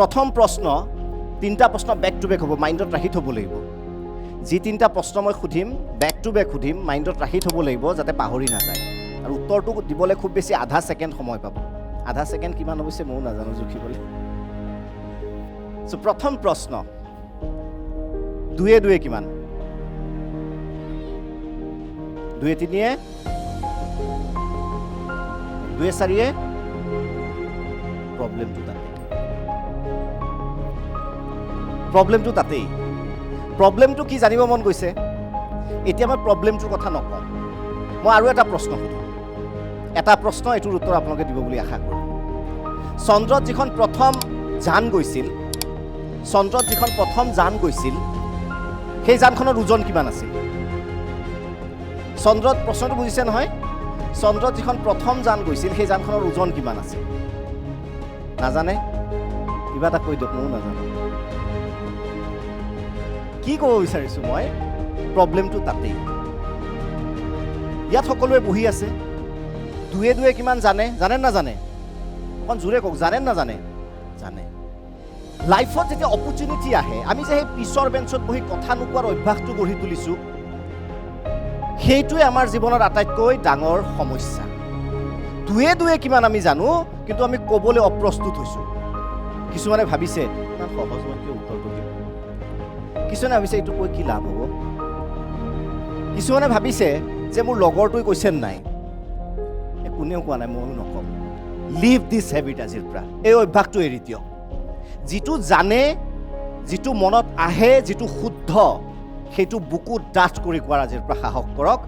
প্ৰথম প্ৰশ্ন তিনিটা প্ৰশ্ন বেক টু বেক হ'ব, মাইণ্ডত ৰাখি থ'ব লাগিব। যি তিনিটা প্ৰশ্ন মই সুধিম বেক টু বেক সুধিম, মাইণ্ডত ৰাখি থ'ব লাগিব যাতে পাহৰি নাযায়। আৰু উত্তৰটো দিবলৈ খুব বেছি আধা ছেকেণ্ড সময় পাব। আধা ছেকেণ্ড কিমান অৱশ্যে ময়ো নাজানো জুখিবলৈ। চ' প্ৰথম প্ৰশ্ন, 2 2 কিমান? 2 3 2 4 প্ৰব্লেমটো তাতেই। প্ৰব্লেমটো কি জানিব মন গৈছে? এতিয়া মই প্ৰব্লেমটোৰ কথা নকওঁ, মই আৰু এটা প্ৰশ্ন সুধিম। এটা প্ৰশ্ন, এইটোৰ উত্তৰ আপোনালোকে দিব বুলি আশা কৰোঁ। চন্দ্ৰত যিখন প্ৰথম যান গৈছিল, সেই যানখনৰ ওজন কিমান আছিল? চন্দ্ৰত, প্ৰশ্নটো বুজিছে নহয়? চন্দ্ৰত যিখন প্ৰথম যান গৈছিল সেই যানখনৰ ওজন কিমান আছিল? নাজানে? কিবা এটা কৈ দিয়ক, ময়ো নাজানো। কি ক'ব বিচাৰিছোঁ মই? প্ৰব্লেমটো তাতেই। ইয়াত সকলোৱে বহি আছে, 2 2 কিমান জানে? জানে নাজানে? অকণ জোৰে কওক, জানে নাজানে? জানে। লাইফত যেতিয়া অপৰচুনিটি আহে, আমি যে সেই পিছৰ বেঞ্চত বহি কথা নোকোৱাৰ অভ্যাসটো গঢ়ি তুলিছোঁ, সেইটোৱে আমাৰ জীৱনত আটাইতকৈ ডাঙৰ সমস্যা। 2 2 কিমান আমি জানো, কিন্তু আমি ক'বলৈ অপ্ৰস্তুত হৈছোঁ। কিছুমানে ভাবিছে ইমান সহজ মই কিয় উত্তৰটো দিম, কিছুমানে ভাবিছে এইটো কৈ কি লাভ হ'ব, কিছুমানে ভাবিছে যে মোৰ লগৰটোৱে কৈছে নাই, কোনেও কোৱা নাই, ময়ো নকওঁ। লিভ দিছ হেবিট আজিৰ পৰা। এই অভ্যাসটো এৰি দিয়ক। যিটো জানে, যিটো মনত আহে, যিটো শুদ্ধ, সেইটো বুকুত ডাঠ কৰি কোৱাৰ আজিৰ পৰা সাহস কৰক।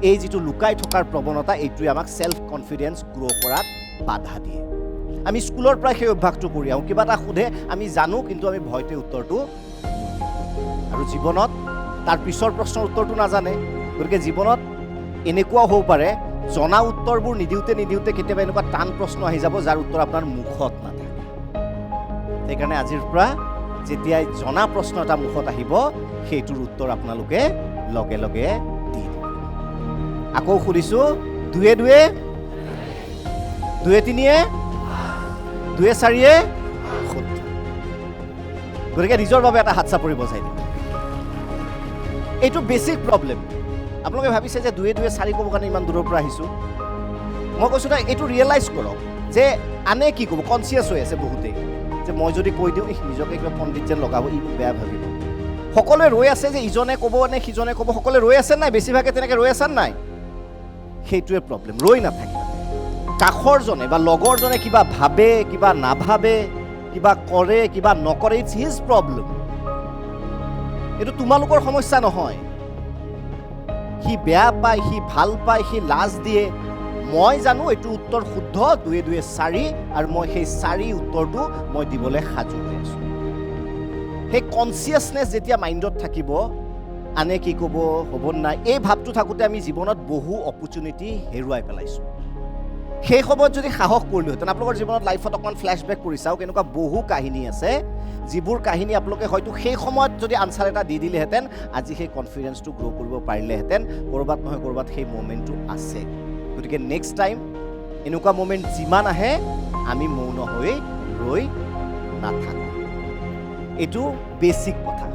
এই যিটো লুকাই থকাৰ প্ৰৱণতা, এইটোৱে আমাক ছেল্ফ কনফিডেন্স গ্ৰ' কৰাত বাধা দিয়ে। আমি স্কুলৰ পৰাই সেই অভ্যাসটো কৰি আহোঁ। কিবা এটা সোধে, আমি জানো, কিন্তু আমি ভয়তে উত্তৰটো, আৰু জীৱনত তাৰ পিছৰ প্ৰশ্নৰ উত্তৰটো নাজানে। গতিকে জীৱনত এনেকুৱাও হ'ব পাৰে, জনা উত্তৰবোৰ নিদিওঁতে কেতিয়াবা এনেকুৱা টান প্ৰশ্ন আহি যাব যাৰ উত্তৰ আপোনাৰ মুখত নাথাকে। সেইকাৰণে আজিৰ পৰা যেতিয়াই জনা প্ৰশ্ন এটা মুখত আহিব, সেইটোৰ উত্তৰ আপোনালোকে লগে লগে দি দিব। আকৌ সুধিছোঁ, 2 2 2 3 2 4 70। গতিকে নিজৰ বাবে এটা হাত চাপৰি বজাই দিম। এইটো বেছিক প্ৰব্লেম। আপোনালোকে ভাবিছে যে 2 2 4 ক'বৰ কাৰণে ইমান দূৰৰ পৰা আহিছোঁ। মই কৈছোঁ না, এইটো ৰিয়েলাইজ কৰক যে আনে কি ক'ব। কনচিয়াছ হৈ আছে বহুতেই যে মই যদি কৈ দিওঁ নিজকে কিবা পণ্ডিত যেন লগাব, ই বেয়া ভাবিব। সকলোৱে ৰৈ আছে যে ইজনে ক'ব নে সিজনে ক'ব, সকলোৱে ৰৈ আছে নাই? বেছিভাগে তেনেকৈ ৰৈ আছে নাই? সেইটোৱে প্ৰব্লেম। ৰৈ নাথাকে। কাষৰজনে বা লগৰজনে কিবা ভাবে, কিবা নাভাবে, কিবা কৰে, কিবা নকৰে, ইটছ হিজ প্ৰব্লেম। এইটো তোমালোকৰ সমস্যা নহয়। সি বেয়া পায়, সি ভাল পায়, সি লাজ দিয়ে, মই জানো এইটো উত্তৰ শুদ্ধ, 2 2 4, আৰু মই সেই 4 উত্তৰটো মই দিবলৈ সাজু হৈ আছোঁ। সেই কনচিয়াছনেছ যেতিয়া মাইণ্ডত থাকিব, আনে কি ক'ব, হ'ব নাই, এই ভাৱটো থাকোঁতে আমি জীৱনত বহু অপৰচুনিটি হেৰুৱাই পেলাইছোঁ। সেই সময়ত যদি সাহস কৰিলোহেঁতেন, আপোনালোকৰ জীৱনত লাইফত অকণমান ফ্লেশ্ববেক কৰি চাওক, এনেকুৱা বহু কাহিনী আছে যিবোৰ কাহিনী আপোনালোকে হয়তো সেই সময়ত যদি আনচাৰ এটা দি দিলেহেঁতেন, আজি সেই কনফিডেন্সটো গ্ৰ' কৰিব পাৰিলেহেঁতেন। ক'ৰবাত নহয় ক'ৰবাত সেই মমেণ্টটো আছে। গতিকে নেক্সট টাইম এনেকুৱা মমেণ্ট যিমান আহে, আমি মৌন হৈ ৰৈ নাথাকোঁ। এইটো বেছিক কথা।